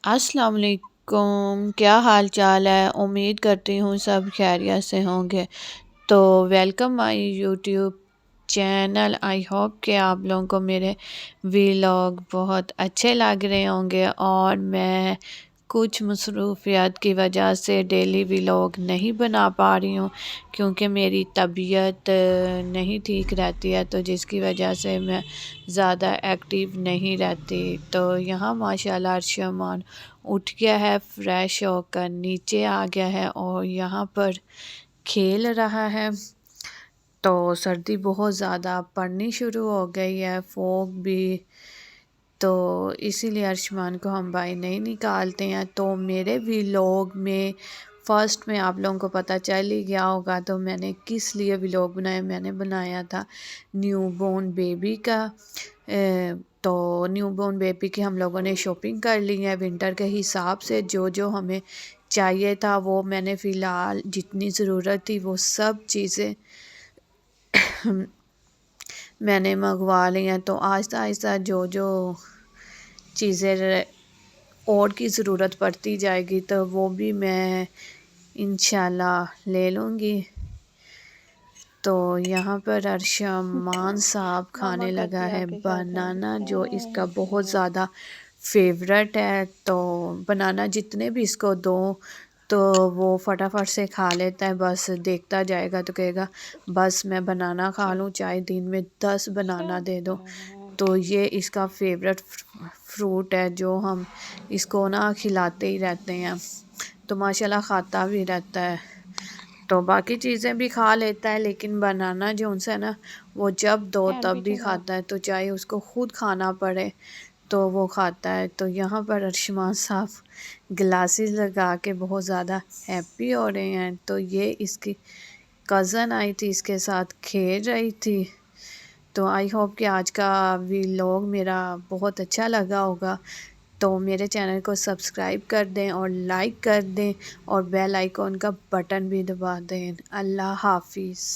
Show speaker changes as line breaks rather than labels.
अस्सलाम वालेकुम। क्या हाल चाल है? उम्मीद करती हूँ सब खैरियत से होंगे। तो welcome my YouTube channel. I hope कि आप लोगों को मेरे व्लॉग बहुत अच्छे लग रहे होंगे और मैं कुछ मसरूफियत की वजह से डेली व्लॉग नहीं बना पा रही हूँ क्योंकि मेरी तबीयत नहीं ठीक रहती है, तो जिसकी वजह से मैं ज़्यादा एक्टिव नहीं रहती। तो यहाँ माशाल्लाह अर्शमान उठ गया है, फ्रेश होकर नीचे आ गया है और यहाँ पर खेल रहा है। तो सर्दी बहुत ज़्यादा पड़नी शुरू हो गई है, फॉग भी, तो इसीलिए अर्शमान को हम बाहर नहीं निकालते हैं। तो मेरे व्लॉग में फ़र्स्ट में आप लोगों को पता चल ही गया होगा तो मैंने किस लिए व्लॉग बनाया। मैंने बनाया था न्यूबॉर्न बेबी का। तो न्यूबॉर्न बेबी की हम लोगों ने शॉपिंग कर ली है विंटर के हिसाब से। जो जो हमें चाहिए था वो मैंने फ़िलहाल जितनी ज़रूरत थी वो सब चीज़ें मैंने मंगवा ली हैं। तो आहिस्ता आहिस्ता जो जो चीज़ें और की ज़रूरत पड़ती जाएगी तो वो भी मैं इंशाल्लाह ले लूँगी। तो यहाँ पर अरशमान साहब खाने लगा है बनाना, जो इसका बहुत ज़्यादा फेवरेट है। तो बनाना जितने भी इसको दो तो वो फटाफट से खा लेता है, बस देखता जाएगा तो कहेगा बस मैं बनाना खा लूँ, चाहे दिन में 10 बनाना दे दो। तो ये इसका फेवरेट फ्रूट है जो हम इसको ना खिलाते ही रहते हैं, तो माशाल्लाह खाता भी रहता है। तो बाकी चीज़ें भी खा लेता है लेकिन बनाना जो उनसे ना वो जब दो तब भी खाता है, तो चाहे उसको खुद खाना पड़े तो वो खाता है। तो यहाँ पर अर्शमान साहब ग्लासेस लगा के बहुत ज़्यादा हैप्पी हो रहे हैं। तो ये इसकी कज़न आई थी, इसके साथ खेल रही थी। तो आई होप कि आज का व्लॉग मेरा बहुत अच्छा लगा होगा। तो मेरे चैनल को सब्सक्राइब कर दें और लाइक कर दें और बेल आइकॉन का बटन भी दबा दें। अल्लाह हाफिज़।